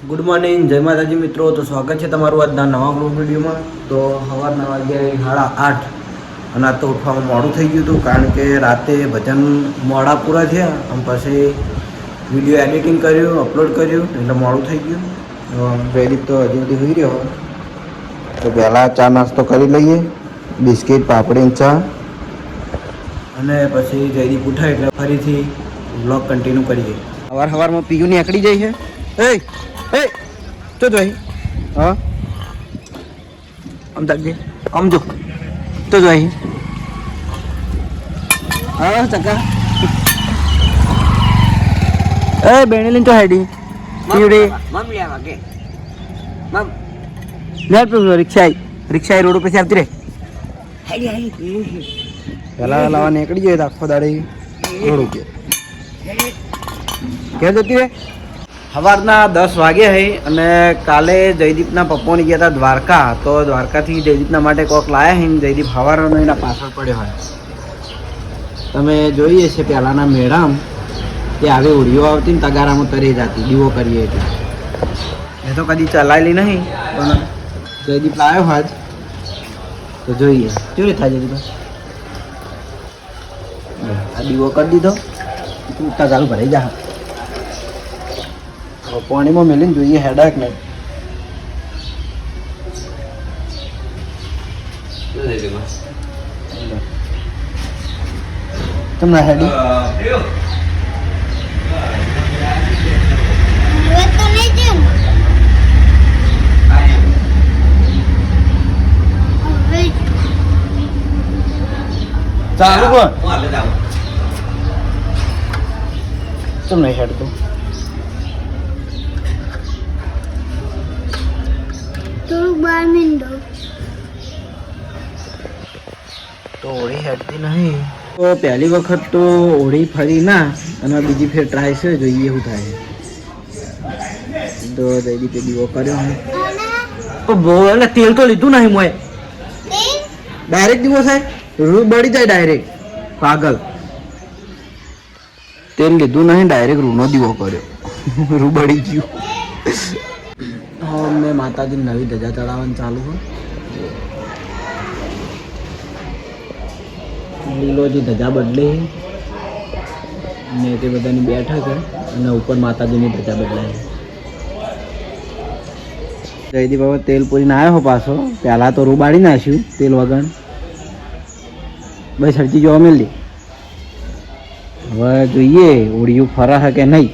Good morning, જય માતાજી મિત્રો. તો સ્વાગત છે તમારું આજના નવા બ્લોગ વિડીયોમાં. તો સવારના વાગ્યા 8:30 અને આજ તો ઉઠવામાં મોડું થઈ ગયું હતું, કારણ કે રાતે ભજન મોડા પૂરા થયા અને પછી વિડીયો એડિટિંગ કર્યું, અપલોડ કર્યું, એટલે મોડું થઈ ગયું. જયદીપ તો હજી સુધી હોઈ રહ્યો. તો પહેલાં ચા નાસ્તો કરી લઈએ, બિસ્કિટ, પાપડી, ચા, અને પછી જયદીપ ઉઠાય એટલે ફરીથી બ્લોગ કન્ટિન્યુ કરીએ. સવારમાં પીયું નીકળી જાય છે. એ તો જોઈ હા આમ તાકજે, આમ જો તો જોઈ હા ચકા. એ બેણી લઈને તો હાઈડી પીવડી મમ્મી આવા કે મમ લે રિક્ષા રોડ ઉપર આવતી રે. પેલા લાવવા નીકળી જાય આખો દાડી રોડ ઉપર ક્યાં જતી રે. સવારના 10 વાગે હે અને કાલે જયદીપના પપ્પાની ગયા હતા દ્વારકા. તો દ્વારકાથી જયદીપના માટે કોક લાયા હે. જયદીપ સવારનો એના પાછળ પડ્યો હોય. તમે જોઈએ છે પહેલાંના મેળામ તે આવી ઉડીઓ આવતી ને તગારામાં તરી જતી દીવો કરીએ એટલે. એ તો કદી ચલાવેલી નહીં, પણ જયદીપ લાવ્યો હોય તો જોઈએ કેવી રીતે થાય. જયદીપ આ દીવો કરી દીધો, તગારું ભરાઈ જા. પાણીમાં મેલીને જોઈએ હેડાક નહીં. તમને હેડી ચાલુ કોણ તમને હેડતું તો હોળી હેડતી નહીં. તો પહેલી વખત તો હોળી ફરી ના અને બીજી ફેર ટ્રાય છે, જોઈએ શું થાય. તો જયદીપે દીવો કર્યો એટલે તેલ તો લીધું નહીં મોય, ડાયરેક્ટ દીવો થાય, રૂ બળી જાય ડાયરેક્ટ. પાગલ, તેલ લીધું નહીં, ડાયરેક્ટ રૂનો દીવો કર્યો, રૂ બળી ગયું. મેં માતાજી નવી ધજા ચડાવવાનું ચાલુ હોય. લીલોજી ધજા બદલે ને તે બધાની બેઠક અને ઉપર માતાજીની ધજા બદલાય. જયદીપ હવે તેલ પૂરીને આવ્યો પાછો. પહેલાં તો રૂ બાળી નાખ્યું તેલ વગર, બસ હરજી જોવા મેલી. હવે જોઈએ ઓળિયું ફરા છે કે નહીં.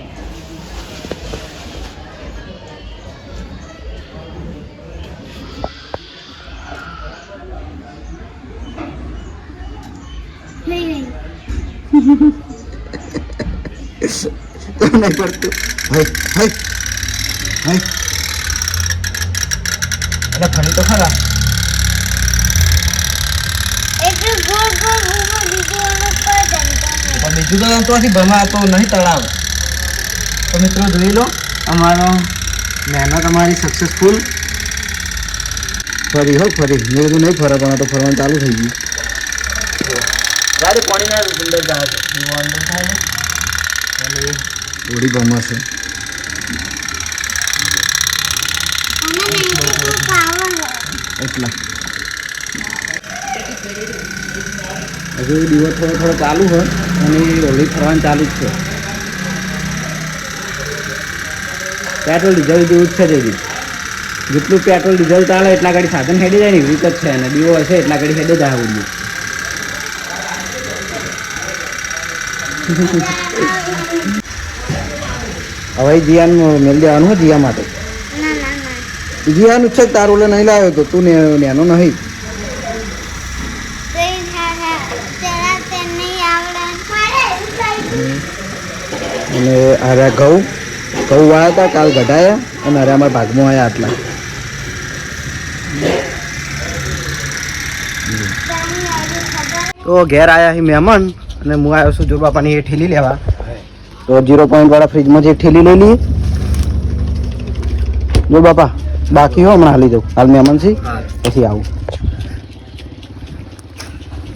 નહીં પડતું એટલે ફરી તો ખરા. બીજું તો ભરવા તો નહીં તળાવ. તો મિત્રો જોઈ લો અમારો મહેનત અમારી સક્સેસફુલ. ફરી મેં કીધું નહીં ફરે, પણ તો ફરવાનું ચાલુ થઈ ગયું. ગાડી પાણી ના સુંદર જાય થોડી ગમા છે. એટલા હજુ દિવસ થોડો ચાલુ હોય અને હોળી ફરવાનું ચાલુ જ છે. પેટ્રોલ ડીઝલ જેવું જ છે. જેટલું પેટ્રોલ ડીઝલ ચાલે એટલા ગાડી સાધન હેડી જાય ને એવી રીતે જ છે. અને દીવો હશે એટલા ગાડી હેડે જાય હોળી. હવે જીયાન મેળ દેવાનું હોય. જીયા માટે જીયાનું છે તારું ઓલે નહીં લાવ્યો તો તું નેનો નહીં. અને અરે ઘઉં વાયા હતા કાલ ઘટાયા અને અરે અમારા ભાગમાં આવ્યા આટલા. તો ઘેર આવ્યા છે મહેમાન અને હું આવ્યો છું જો બાપાની એ ઠેલી લેવા. તો 0 પોઈન્ટ વાળા ફ્રીજમાં જે ઠેલી લઈ લઈએ. જો બાપા બાકી હો હમણાં હાલી દઉં. હાલ મહેમાન છે પછી આવું.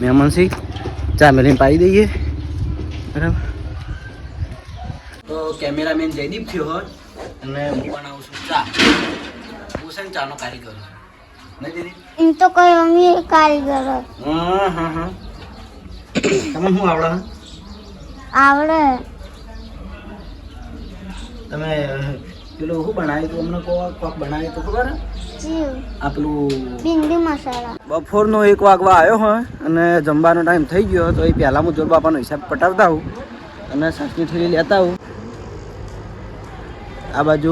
મહેમાન છે ચા મેલીને પાડી દઈએ. બરાબર. તો કેમેરામેન જયદીપ થયો હોય અને હું બનાવું છું ચા. હું છે ને ચાનો કારીગર છું. નહીં દીદી? એમ તો કઈ અમે કારીગર જ. હા. તમને શું આવડે? આવડે. તમે પેલું શું બનાવ્યું હતું અમને કોક બનાવ્યું હતું ખબર? જીવ આ પેલું ભીંડી મસાલા. બપોરનો 1 વાગવા આવ્યો હોય અને જમવાનો ટાઈમ થઈ ગયો તો એ પહેલાં હું જોર બાપાનો હિસાબ પટાવતા આવું અને સાસની ઠેલી લેતા આવું. આ બાજુ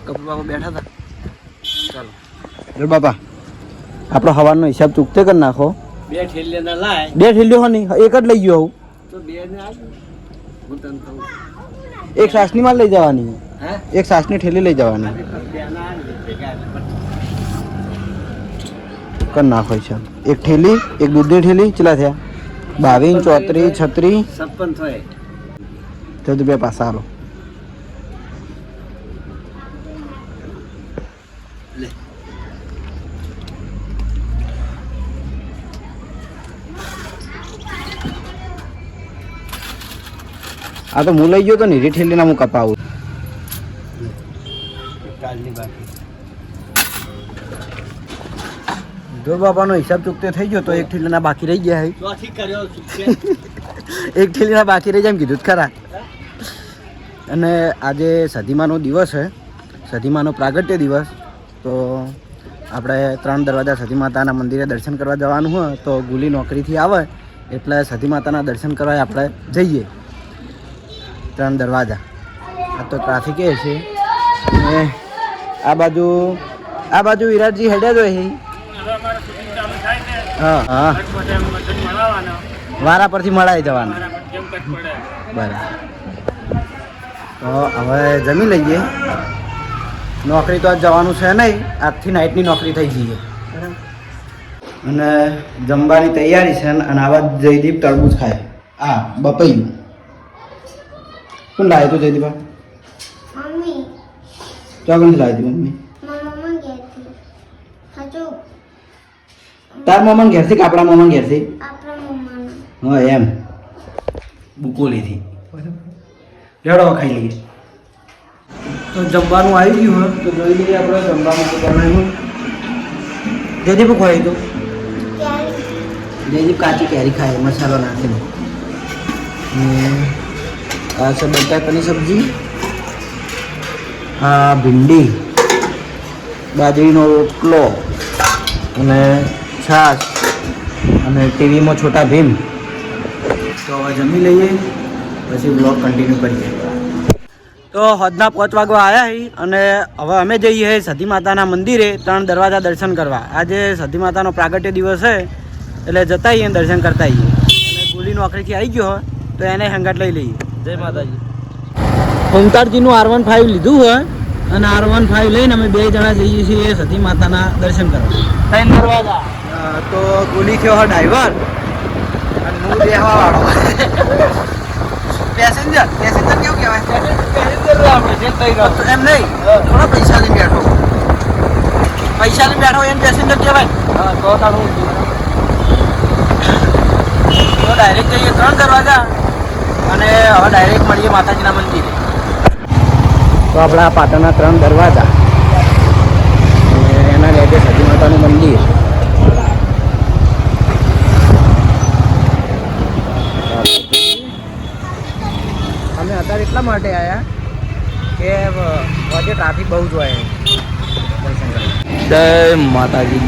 કપૂર બાપા બેઠા હતા. ચાલો જોર બાપા આપણો હવાનો હિસાબ ચૂકતે કરી નાખો. 2 ઠેલીના લાય 2 ઠેલીઓ હોની એક જ લઈ ગયો હું તો 2 ને આપ હું તને કહું. એક સાસની માં લઈ જવાની. હે એક સાસની ઠેલી લઈ જવાની 2 ના આવે ભેગા કરી નાખો છે. એક ઠેલી એક દૂધની ઠેલી ચેલા થયા 22 34 36 56 થાય 14 રૂપિયા પાછા આલો. આ તો હું લઈ ગયો તો ને ઠેલીના હું કપાવું. કાલની બાકી જો બાપાનો હિસાબ ચૂકતે થઈ ગયો તો એક ઠેલીના બાકી રહી ગયા હે. ચોથી કર્યો સુખે એક ઠેલીના બાકી રહી જાય એમ કીધું જ ખરા. અને આજે સધીમાનો દિવસ છે, સધીમાનો પ્રાગટ્ય દિવસ. તો આપણે 3 દરવાજા સધી માતાના મંદિરે દર્શન કરવા જવાનું હોય તો ગુલી નોકરીથી આવે એટલે સધી માતાના દર્શન કરવા આપણે જઈએ. 3 દરવાજા આ તો ટ્રાફિક એ છે. અને આ બાજુ વિરાટજી હેડ્યા જો હા વારા પરથી મળાઈ જવાનું. બરાબર તો હવે જમી લઈએ. નોકરી તો આજ જવાનું છે નહીં, આજથી નાઇટની નોકરી થઈ જઈએ. અને જમવાની તૈયારી છે અને આવા જયદીપ તરબૂચ ખાય. આ બપૈયું કોણ લાવ્યું તું જયદીપા? મમ્મી ચોકન લાવી હતી મમ્મી? મમ્મા ગેથી હજુ તાર મમ્મા ઘેરથી કે આપણા મમ્મા ઘેરથી? આપણા મમ્માના. હા એમ બુકોલીથી. લેવડો ખાઈ લઈએ. તો જમવાનું આવી ગયું હોય તો જોઈ લઈએ આપણે જમવાનું તો બનાવ્યું. જયદીપ ખવાય તો ક્યારે જયદીપ કાચી કેરી ખાય મસાલો નાખીને. આ છે બટાકાની સબ્જી, આ ભીંડી, બાજરીનો રોટલો અને છાશ અને ટીવીમાં છોટા ભીમ. તો હવે જમી લઈએ પછી બ્લોગ કન્ટિન્યુ કરીએ. તો હદના 5 વાગવા આવ્યા છીએ અને હવે અમે જઈએ સધી માતાના મંદિરે 3 દરવાજા દર્શન કરવા. આજે સધી માતાનો પ્રાગટ્ય દિવસ છે એટલે જતા આવીએ દર્શન કરતા આવીએ. અને ગોલી નોકરીથી આવી ગયો હોય તો એને હંગાટ લઈ લઈએ. જય માતાજી. ઓમતારજીનું R15 લીધું હોય અને R15 લઈને અમે 2 જણા જઈએ છીએ સધી માતાના દર્શન કરવા. 3 દરવાજા. તો ગોલી થયો હોય ડ્રાઈવર અને હું બેહવા વાળો. પેસેન્જર કેવું કહેવાય? એમ નહીં, થોડા પૈસા લઈને બેઠો એમ પેસેન્જર કહેવાય. તો ડાયરેક્ટ જઈએ 3 દરવાજા અને હવે ડાયરેક્ટ મળીએ માતાજીના મંદિરે. તો આપણા પાટણના 3 દરવાજા અને એના લેકે સતી માતાનું મંદિર. અમે અત્યારે એટલા માટે આવ્યા કે આજે ટ્રાફિક બહુ જ હોય. જય માતાજી.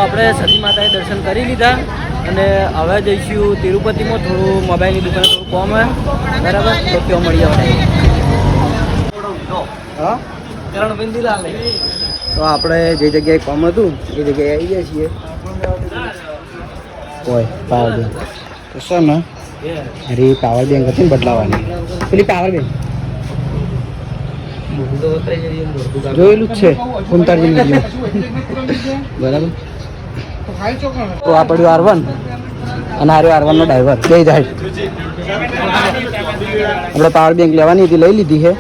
આપણે સતી માતાએ દર્શન કરી લીધા અને હવે જઈશું તિરુપતિમાં. થોડું મોબાઈલની દુકાને થોડું કોમ હોય બરાબર, તો ત્યાં મળી આવે. હા તો આપણે જે જગ્યાએ કોમ હતું એ જગ્યાએ આવી ગયા છીએ. હોય પાવર બેંક તો સર ને અરે પાવર બેંક હતી ને બદલાવાની, પેલી પાવર બેંક જોયેલું જ છે કુંતારજી બરાબર. તો આ પડ્યું R1 અને આ R1 નો ડ્રાઈવર બે જાય. આપણે પાવર બેંક લેવાની હતી, લઈ લીધી છે.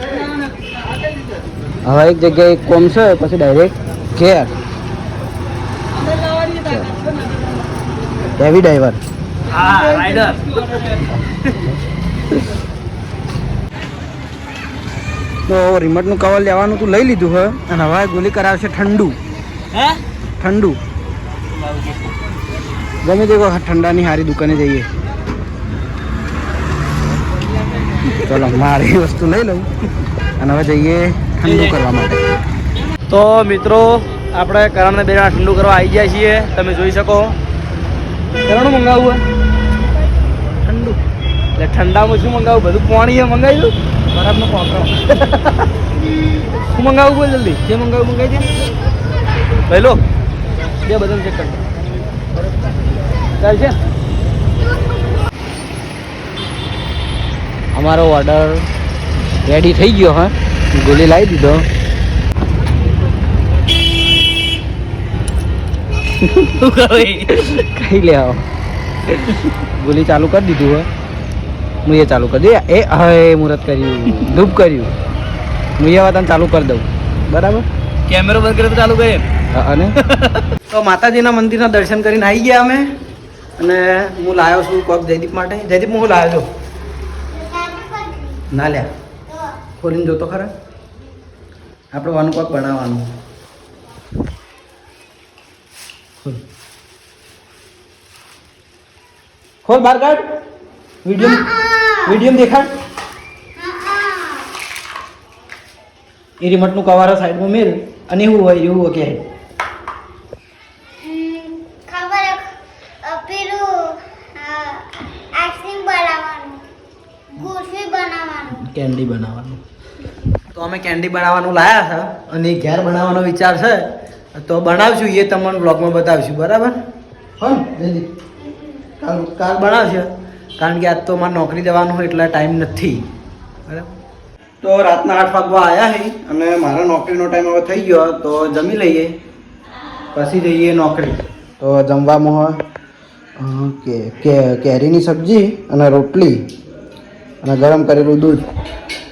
હવે એક જગ્યાએ કોમ છે પછી ડાયરેક્ટ ઘેર. હેવી ડ્રાઈવર તો રિમોટનું કવર લેવાનું તું લઈ લીધું હોય અને હવે ગોલી કરાવશે ઠંડુ. ઠંડુ ગમે તે ઠંડાની સારી દુકાને જઈએ. ચલો મારી વસ્તુ લઈ લઉં અને હવે જઈએ ઠંડુ કરવા માટે. તો મિત્રો આપણે કરણને બે જણા ઠંડુ કરવા આવી ગયા છીએ. તમે જોઈ શકો. કરણું મંગાવવું ઠંડુ એટલે ઠંડામાં શું મંગાવું? બધું પાણી મંગાવી દઉં બરાબર. પહોંચો શું મંગાવું બોલ જલ્દી. જે મંગાવું મંગાવી દે પહેલો બે બધાને ચેક કરી ચાલ છે. અમારો ઓર્ડર રેડી થઈ ગયો. હા ગોલી લાવી દીધો. કઈ લે આવો ગોલી ચાલુ કરી દીધું હોય. હું એ ચાલુ કરી દે. એ હવે મુહૂર્ત કર્યું, ધૂપ કર્યું. હું એ વાત ચાલુ કરી દઉં બરાબર. કેમેરો બંધ કરે તો ચાલુ કરે. અને તો માતાજીના મંદિરના દર્શન કરીને આવી ગયા અમે. અને હું લાવ્યો છું કોક જયદીપ માટે. જયદીપ હું લાવ્યો છું ના લ્યા ખોલીને જોતો ખરા. આપણે વાનું કોક બનાવવાનું. ખોલ બહાર કાઢ. વિડીયો દેખાડ. એ રિમોટનું કવર સાઈડમાં મેળ અને એવું હોય એવું કે ખબર પેલું આઈસ્ક્રીમ બનાવવાનું, કુલ્ફી બનાવવાનું, કેન્ડી બનાવવાનું. તો અમે કેન્ડી બનાવવાનું લાયા છે અને ઘેર બનાવવાનો વિચાર છે. તો બનાવશું એ તમને બ્લોગમાં બતાવીશું બરાબર. હા જલ્દી કાલ બનાવશે કારણ કે આજ તો મારે નોકરી જવાનું હોય એટલે ટાઈમ નથી બરાબર. તો રાતના 8 વાગવા આવ્યા છે અને મારા નોકરીનો ટાઈમ હવે થઈ ગયો. તો જમી લઈએ પછી જઈએ નોકરી. તો જમવામાં કેરીની સબ્જી અને રોટલી અને ગરમ કરેલું દૂધ.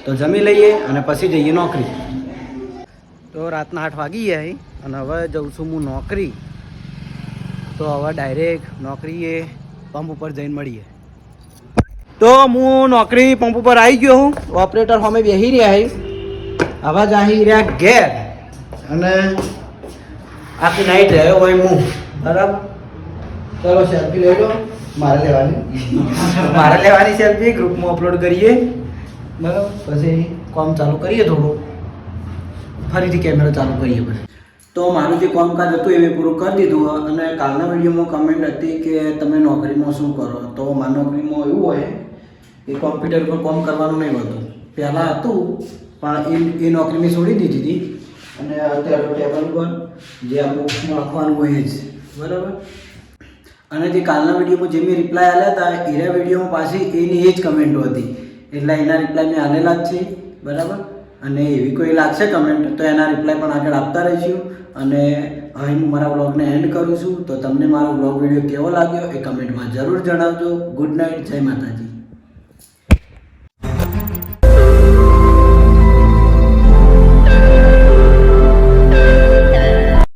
તો જમી લઈએ અને પછી જઈએ નોકરી. તો રાતના 8 વાગી ગયા અને હવે જઉં છું હું નોકરી. તો હવે ડાયરેક્ટ નોકરીએ પંપ ઉપર જઈને મળીએ. તો હું નોકરી પંપ ઉપર આવી ગયો હું. ઓપરેટર સામે બેસી રહ્યા હવે જાહી રહ્યા ઘેર અને આખી નાઈટ રહ્યો હોય હું બરાબર. ચલો સેલ્ફી લઈ લો. મારે લેવાની સેલ્ફી ગ્રુપમાં અપલોડ કરીએ બરાબર. પછી કામ ચાલુ કરીએ થોડું. ફરીથી કેમેરો ચાલુ કરીએ પછી. તો મારું જે કામકાજ હતું એ મેં પૂરું કરી દીધું. અને કાલના વિડીયોમાં કમેન્ટ હતી કે તમે નોકરીમાં શું કરો. તો મારા નોકરીમાં એવું હોય કે કોમ્પ્યુટર પર કામ કરવાનું નહીં હોતું. પહેલાં હતું પણ એ નોકરી મેં છોડી દીધી હતી અને અત્યારે ટેબલ પર જે આ બુક્સમાં લખવાનું હોય જ બરાબર. અને જે કાલના વિડીયોમાં જે મેં રિપ્લાય આપ્યા હતા એના વિડીયોમાં પાછી એની એ જ કમેન્ટો હતી એટલે એના રિપ્લાય મેં આલેલા જ છે બરાબર. અને એવી કોઈ લાગશે કમેન્ટ તો એના રિપ્લાય પણ આગળ આપતા રહીશું. અને અહીં હું મારા વ્લોગને એન્ડ કરું છું. તો તમને મારો વ્લોગ વિડીયો કેવો લાગ્યો એ કમેન્ટમાં જરૂર જણાવજો. ગુડ નાઇટ, જય માતાજી.